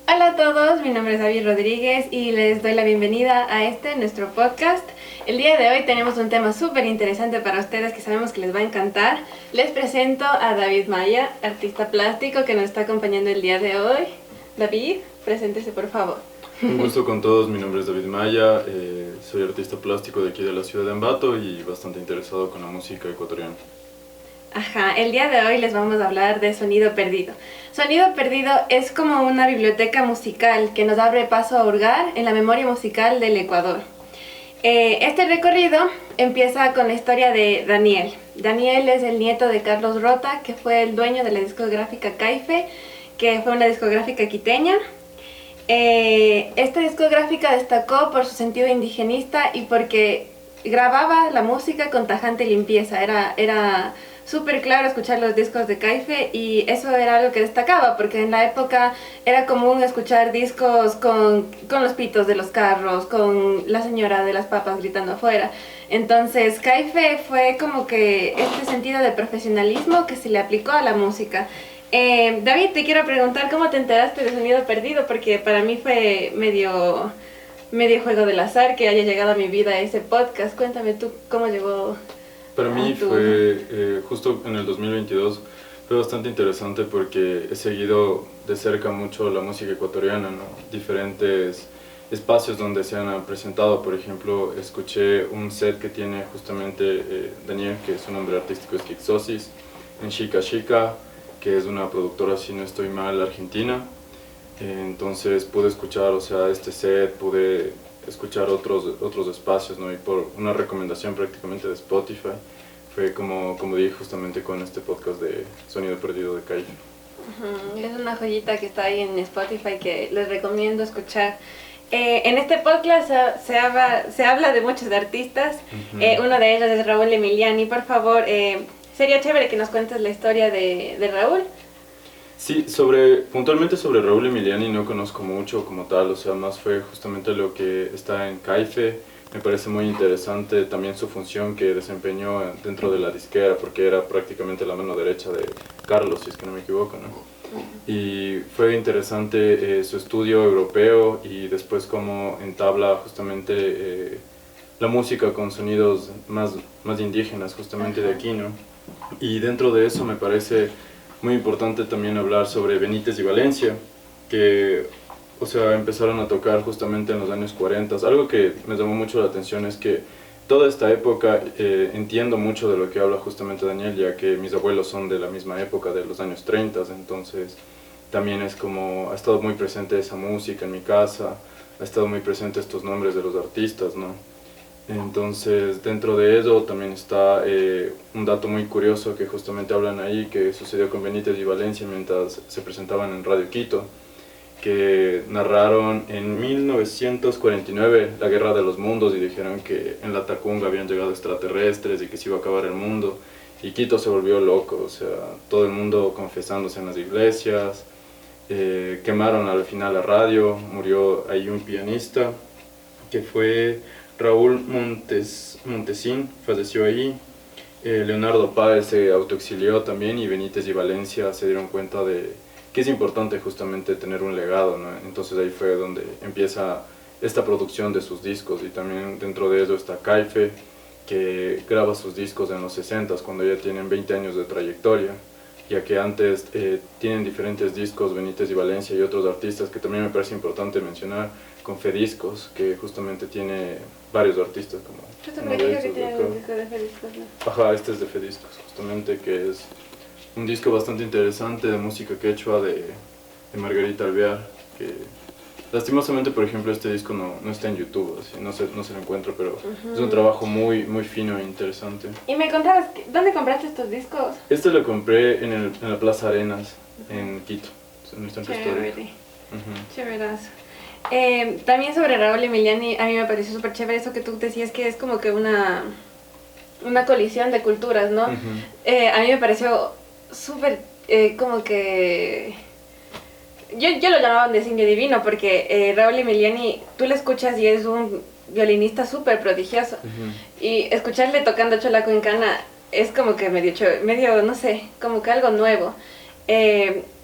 Hola a todos, mi nombre es David Rodríguez y les doy la bienvenida a nuestro podcast. El día de hoy tenemos un tema súper interesante para ustedes que sabemos que les va a encantar. Les presento a David Maya, artista plástico que nos está acompañando el día de hoy. David, preséntese por favor. Un gusto con todos, mi nombre es David Maya, soy artista plástico de aquí de la ciudad de Ambato y bastante interesado con la música ecuatoriana. Ajá, el día de hoy les vamos a hablar de Sonido Perdido. Sonido Perdido es como una biblioteca musical que nos abre paso a hurgar en la memoria musical del Ecuador. Este recorrido empieza con la historia de Daniel. Daniel es el nieto de Carlos Rota, que fue el dueño de la discográfica Caife, que fue una discográfica quiteña. Esta discográfica destacó por su sentido indigenista y porque grababa la música con tajante limpieza. Era súper claro escuchar los discos de Caife y eso era algo que destacaba porque en la época era común escuchar discos con los pitos de los carros, con la señora de las papas gritando afuera. Entonces Caife fue como que este sentido de profesionalismo que se le aplicó a la música. David, te quiero preguntar cómo te enteraste de Sonido Perdido, porque para mí fue medio juego del azar que haya llegado a mi vida ese podcast. Cuéntame tú cómo llegó. Para mí fue justo en el 2022, fue bastante interesante porque he seguido de cerca mucho la música ecuatoriana, ¿no? Diferentes espacios donde se han presentado. Por ejemplo, escuché un set que tiene justamente Daniel, que su nombre artístico es Kixosis, en Chica Chica, que es una productora, si no estoy mal, argentina. Entonces pude escuchar, este set, pude escuchar otros espacios, ¿no? Y por una recomendación prácticamente de Spotify, fue como dije justamente con este podcast de Sonido Perdido de Caife. Es una joyita que está ahí en Spotify que les recomiendo escuchar. En este podcast se habla de muchos artistas. Uno de ellos es Raúl Emiliani. Por favor, sería chévere que nos cuentes la historia de Raúl. Sí, puntualmente sobre Raúl Emiliani no conozco mucho como tal, más fue justamente lo que está en Caife. Me parece muy interesante también su función que desempeñó dentro de la disquera, porque era prácticamente la mano derecha de Carlos, si es que no me equivoco, ¿no? Y fue interesante su estudio europeo y después cómo entabla justamente la música con sonidos más indígenas justamente de aquí, ¿no? Y dentro de eso me parece muy importante también hablar sobre Benítez y Valencia, que empezaron a tocar justamente en los años 40. Algo que me llamó mucho la atención es que toda esta época entiendo mucho de lo que habla justamente Daniel, ya que mis abuelos son de la misma época, de los años 30, entonces también es como ha estado muy presente esa música en mi casa, ha estado muy presente estos nombres de los artistas, ¿no? Entonces, dentro de eso también está un dato muy curioso que justamente hablan ahí, que sucedió con Benítez y Valencia mientras se presentaban en Radio Quito, que narraron en 1949 la Guerra de los Mundos y dijeron que en la Tacunga habían llegado extraterrestres y que se iba a acabar el mundo. Y Quito se volvió loco, todo el mundo confesándose en las iglesias, quemaron al final la radio, murió ahí un pianista que fue Raúl Montesín, falleció ahí. Leonardo Páez se autoexilió también y Benítez y Valencia se dieron cuenta de que es importante justamente tener un legado, ¿no? Entonces ahí fue donde empieza esta producción de sus discos y también dentro de eso está Caife, que graba sus discos en los 60 cuando ya tienen 20 años de trayectoria, ya que antes tienen diferentes discos Benítez y Valencia y otros artistas que también me parece importante mencionar, con Fediscos, que justamente tiene varios artistas como... que tiene un disco de Fediscos, ¿no? Ajá, este es de Fediscos, justamente, que es un disco bastante interesante de música quechua de Margarita Alvear, que lastimosamente, por ejemplo, este disco no está en YouTube, así, no se lo encuentro, pero es un trabajo muy muy interesante. Y me contabas, ¿dónde compraste estos discos? Este lo compré en la Plaza Arenas, en Quito, en el centro histórico. Chéverazo. También sobre Raúl Emiliani, a mí me pareció súper chévere eso que tú decías, que es como que una colisión de culturas, ¿no? A mí me pareció súper como que... Yo lo llamaba un designio divino porque Raúl Emiliani, tú le escuchas y es un violinista súper prodigioso. Y escucharle tocando cholaco en cana es como que medio, no sé, como que algo nuevo.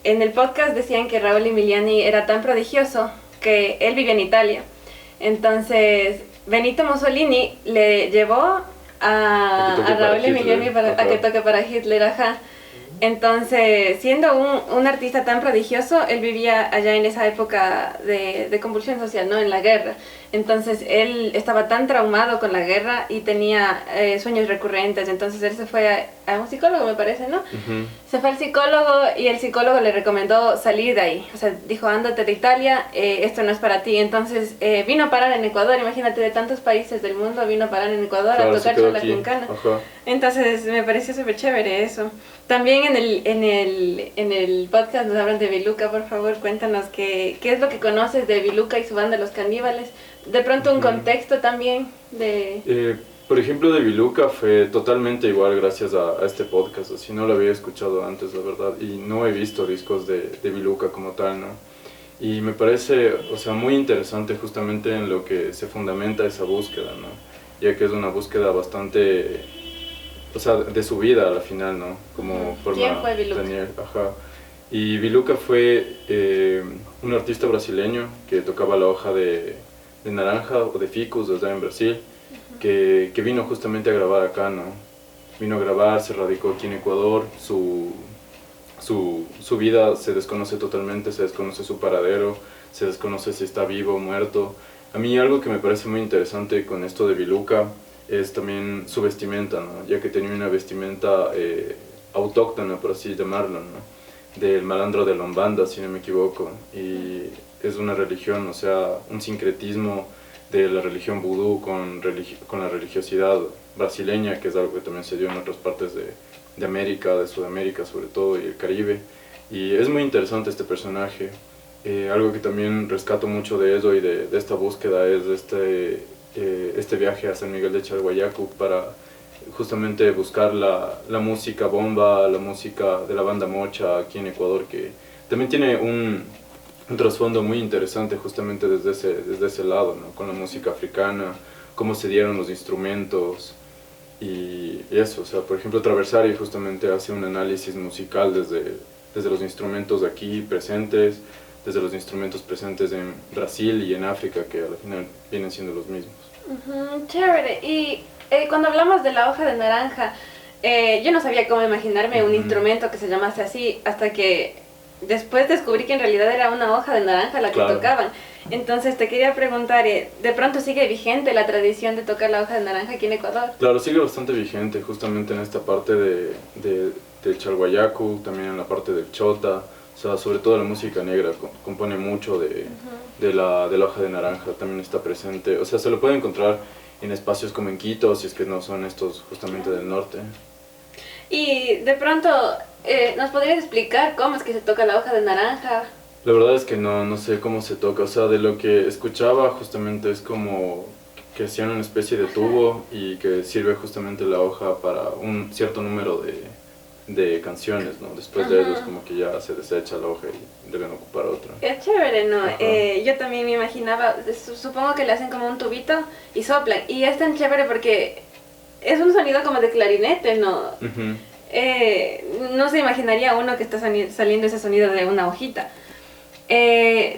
en el podcast decían que Raúl Emiliani era tan prodigioso que él vivía en Italia. Entonces, Benito Mussolini le llevó a Raúl Emiliani a que toque para Hitler, ajá. Entonces, siendo un artista tan prodigioso, él vivía allá en esa época de convulsión social, ¿no? En la guerra. Entonces, él estaba tan traumado con la guerra y tenía sueños recurrentes. Entonces, él se fue a un psicólogo, me parece, ¿no? Ujú. Se fue al psicólogo y el psicólogo le recomendó salir de ahí. O sea, dijo, ándate de Italia, esto no es para ti. Entonces, vino a parar en Ecuador. Imagínate, de tantos países del mundo, vino a parar en Ecuador Claro, a tocar se quedó la aquí. quincana. Ajá. Entonces, me pareció súper chévere eso. También en el podcast nos hablan de Viluca. Por favor, cuéntanos qué es lo que conoces de Viluca y su banda Los Caníbales. De pronto un contexto también de... Por ejemplo, de Viluca fue totalmente igual gracias a este podcast, así no lo había escuchado antes, la verdad, y no he visto discos de Viluca como tal, ¿no? Y me parece, o sea, muy interesante justamente en lo que se fundamenta esa búsqueda, ¿no? Ya que es una búsqueda bastante, o sea, de su vida a la final, ¿no? Como forma ¿Quién fue Viluca? Daniel, ajá. Y Viluca fue un artista brasileño que tocaba la hoja de naranja o de ficus allá en Brasil, que vino justamente a grabar acá, ¿no? Vino a grabar, se radicó aquí en Ecuador, su vida se desconoce totalmente, se desconoce su paradero, se desconoce si está vivo o muerto. A mí algo que me parece muy interesante con esto de Viluca es también su vestimenta, ¿no? Ya que tenía una vestimenta autóctona, por así llamarlo, ¿no? Del malandro de Lombanda, si no me equivoco, y es una religión, o sea, un sincretismo de la religión vudú con la religiosidad brasileña, que es algo que también se dio en otras partes de América, de Sudamérica sobre todo, y el Caribe. Y es muy interesante este personaje. Algo que también rescato mucho de eso y de esta búsqueda es este viaje a San Miguel de Chalhuayacu para justamente buscar la música bomba, la música de la banda Mocha aquí en Ecuador, que también tiene un trasfondo muy interesante justamente desde ese lado, ¿no? Con la música africana, cómo se dieron los instrumentos y eso, o sea, por ejemplo, Traversari justamente hace un análisis musical desde los instrumentos aquí presentes, desde los instrumentos presentes en Brasil y en África, que al final vienen siendo los mismos. Chévere. Y cuando hablamos de la hoja de naranja, yo no sabía cómo imaginarme un instrumento que se llamase así, hasta que después descubrí que en realidad era una hoja de naranja la que Claro. tocaban. Entonces te quería preguntar, ¿de pronto sigue vigente la tradición de tocar la hoja de naranja aquí en Ecuador? Claro, sigue bastante vigente justamente en esta parte del Chalhuayacu, también en la parte del Chota, o sea, sobre todo la música negra compone mucho de la hoja de naranja, también está presente, o sea, se lo puede encontrar en espacios como en Quito, si es que no son estos justamente del norte. Y de pronto, ¿nos podrías explicar cómo es que se toca la hoja de naranja? La verdad es que no sé cómo se toca, o sea, de lo que escuchaba justamente es como que hacían una especie de tubo y que sirve justamente la hoja para un cierto número de canciones, ¿no? Después de ellos como que ya se desecha la hoja y deben ocupar otra. Qué chévere, ¿no? Ajá. Yo también me imaginaba, supongo que le hacen como un tubito y soplan. Y es tan chévere porque es un sonido como de clarinete, ¿no? Ujú. No se imaginaría uno que está saliendo ese sonido de una hojita.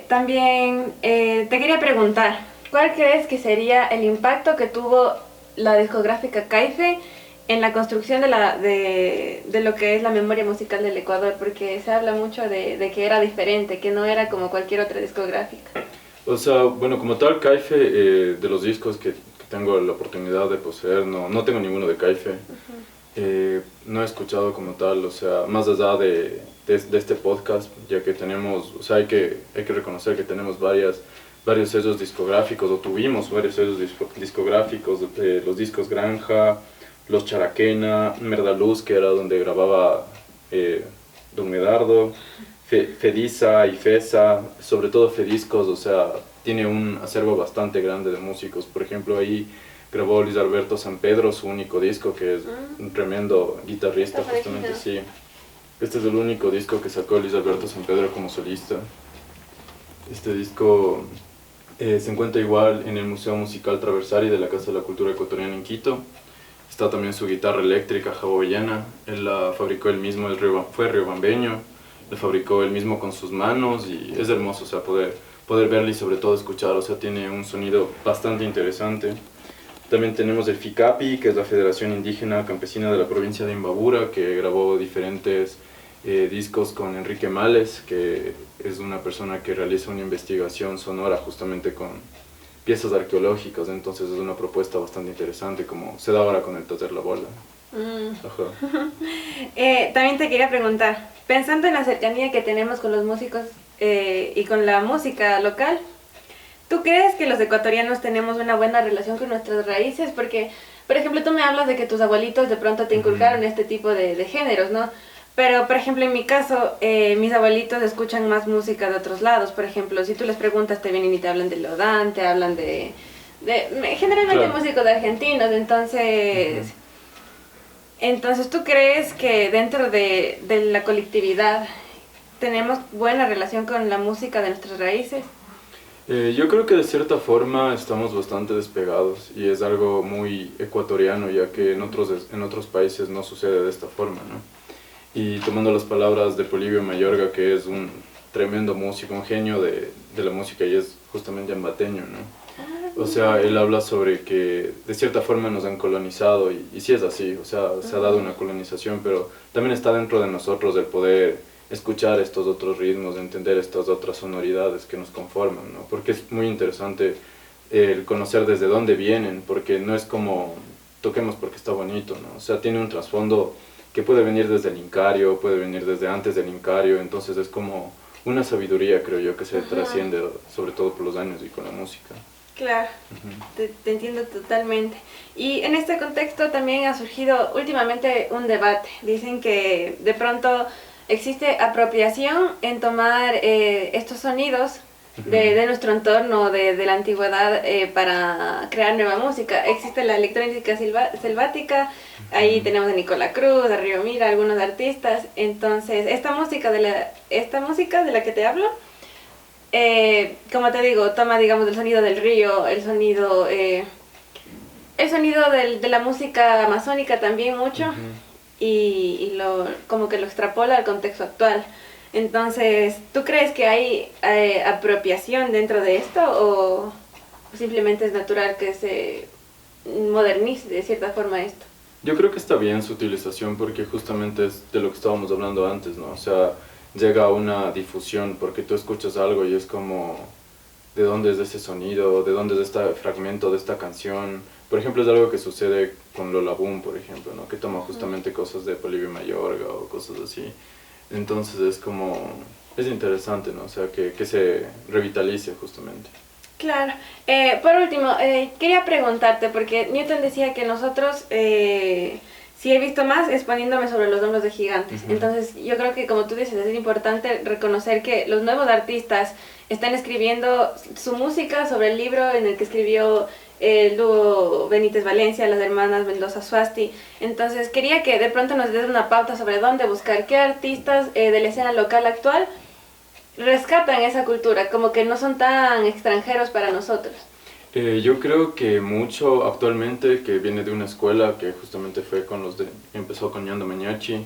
También te quería preguntar, ¿cuál crees que sería el impacto que tuvo la discográfica Caife en la construcción de lo que es la memoria musical del Ecuador? Porque se habla mucho de que era diferente, que no era como cualquier otra discográfica. O sea, bueno, como tal, Caife, de los discos que tengo la oportunidad de poseer, no tengo ninguno de Caife. No he escuchado como tal, o sea, más allá de este podcast, ya que tenemos, o sea, hay que reconocer que tenemos varios sellos discográficos, o tuvimos varios sellos discográficos, los discos Granja, los Charaquena, Merdaluz, que era donde grababa Don Medardo, Fedisa y Fesa, sobre todo Fediscos, o sea, tiene un acervo bastante grande de músicos. Por ejemplo, ahí grabó Luis Alberto San Pedro su único disco, que es un tremendo guitarrista, justamente, sí. Este es el único disco que sacó Luis Alberto San Pedro como solista. Este disco se encuentra igual en el Museo Musical Traversari de la Casa de la Cultura Ecuatoriana en Quito. Está también su guitarra eléctrica hawaiana, él la fabricó él mismo, fue riobambeño. lo fabricó él mismo con sus manos y es hermoso, o sea, poder verlo y sobre todo escuchar, o sea, tiene un sonido bastante interesante. También tenemos el FICAPI, que es la Federación Indígena Campesina de la provincia de Imbabura, que grabó diferentes discos con Enrique Males, que es una persona que realiza una investigación sonora justamente con piezas arqueológicas, entonces es una propuesta bastante interesante, como se da ahora con el Taller La Bola. Ajá. También te quería preguntar, pensando en la cercanía que tenemos con los músicos y con la música local, ¿tú crees que los ecuatorianos tenemos una buena relación con nuestras raíces? Porque, por ejemplo, tú me hablas de que tus abuelitos de pronto te inculcaron este tipo de géneros, ¿no? Pero, por ejemplo, en mi caso, mis abuelitos escuchan más música de otros lados. Por ejemplo, si tú les preguntas, te vienen y te hablan de Lodán, te hablan generalmente Claro. músicos argentinos. Entonces, entonces, ¿tú crees que dentro de la colectividad tenemos buena relación con la música de nuestras raíces? Yo creo que de cierta forma estamos bastante despegados y es algo muy ecuatoriano, ya que en otros países no sucede de esta forma, ¿no? Y tomando las palabras de Polibio Mayorga, que es un tremendo músico, un genio de la música y es justamente ambateño, ¿no? O sea, él habla sobre que de cierta forma nos han colonizado y sí es así, o sea, se ha dado una colonización, pero también está dentro de nosotros el poder escuchar estos otros ritmos, entender estas otras sonoridades que nos conforman, ¿no? Porque es muy interesante el conocer desde dónde vienen, porque no es como toquemos porque está bonito, ¿no? O sea, tiene un trasfondo que puede venir desde el Incario, puede venir desde antes del Incario, entonces es como una sabiduría, creo yo, que se trasciende sobre todo por los años y con la música. Claro, te entiendo totalmente. Y en este contexto también ha surgido últimamente un debate. Dicen que de pronto existe apropiación en tomar estos sonidos de nuestro entorno, de la antigüedad, para crear nueva música. Existe la electrónica selvática, ahí tenemos a Nicola Cruz, a Río Mira, algunos artistas. Entonces, esta música de la que te hablo, como te digo, toma, digamos, el sonido del río, el sonido de la música amazónica también mucho, y como que lo extrapola al contexto actual. Entonces, ¿tú crees que hay apropiación dentro de esto o simplemente es natural que se modernice de cierta forma esto? Yo creo que está bien su utilización porque justamente es de lo que estábamos hablando antes, ¿no? O sea, llega a una difusión porque tú escuchas algo y es como, ¿de dónde es ese sonido? ¿De dónde es este fragmento de esta canción? Por ejemplo, es algo que sucede con Lola Boom, por ejemplo, ¿no? Que toma justamente cosas de Polibio Mayorga o cosas así. Entonces es como, es interesante, ¿no? O sea, que se revitalice justamente. Claro. Por último, quería preguntarte, porque Newton decía que nosotros, si he visto más, es poniéndome sobre los hombros de gigantes. Entonces, yo creo que, como tú dices, es importante reconocer que los nuevos artistas están escribiendo su música sobre el libro en el que escribió el dúo Benítez Valencia, las hermanas Mendoza Suasti. Entonces, quería que de pronto nos des una pauta sobre dónde buscar, qué artistas de la escena local actual rescatan esa cultura, como que no son tan extranjeros para nosotros. Yo creo que mucho actualmente que viene de una escuela que justamente fue con empezó con Ñando Meñachi,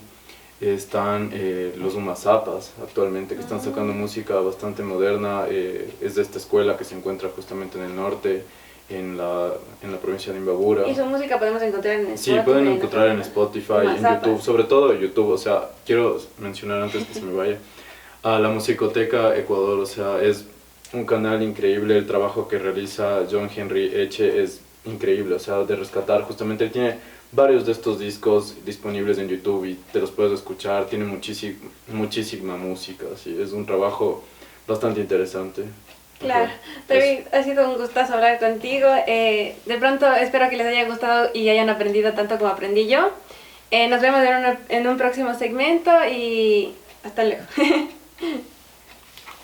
están los Umazapas actualmente que están sacando música bastante moderna, es de esta escuela que se encuentra justamente en el norte, en la provincia de Imbabura. Y su música podemos encontrar en Spotify. Sí, pueden encontrar en Spotify, en YouTube, sobre todo en YouTube, o sea, quiero mencionar antes que se me vaya, a la Musicoteca Ecuador, o sea, es un canal increíble, el trabajo que realiza John Henry Eche es increíble, o sea, de rescatar, justamente él tiene varios de estos discos disponibles en YouTube y te los puedes escuchar, tiene muchísima música, así, es un trabajo bastante interesante. Claro, David, ha sido un gustazo hablar contigo, de pronto espero que les haya gustado y hayan aprendido tanto como aprendí yo. Nos vemos en un próximo segmento y hasta luego.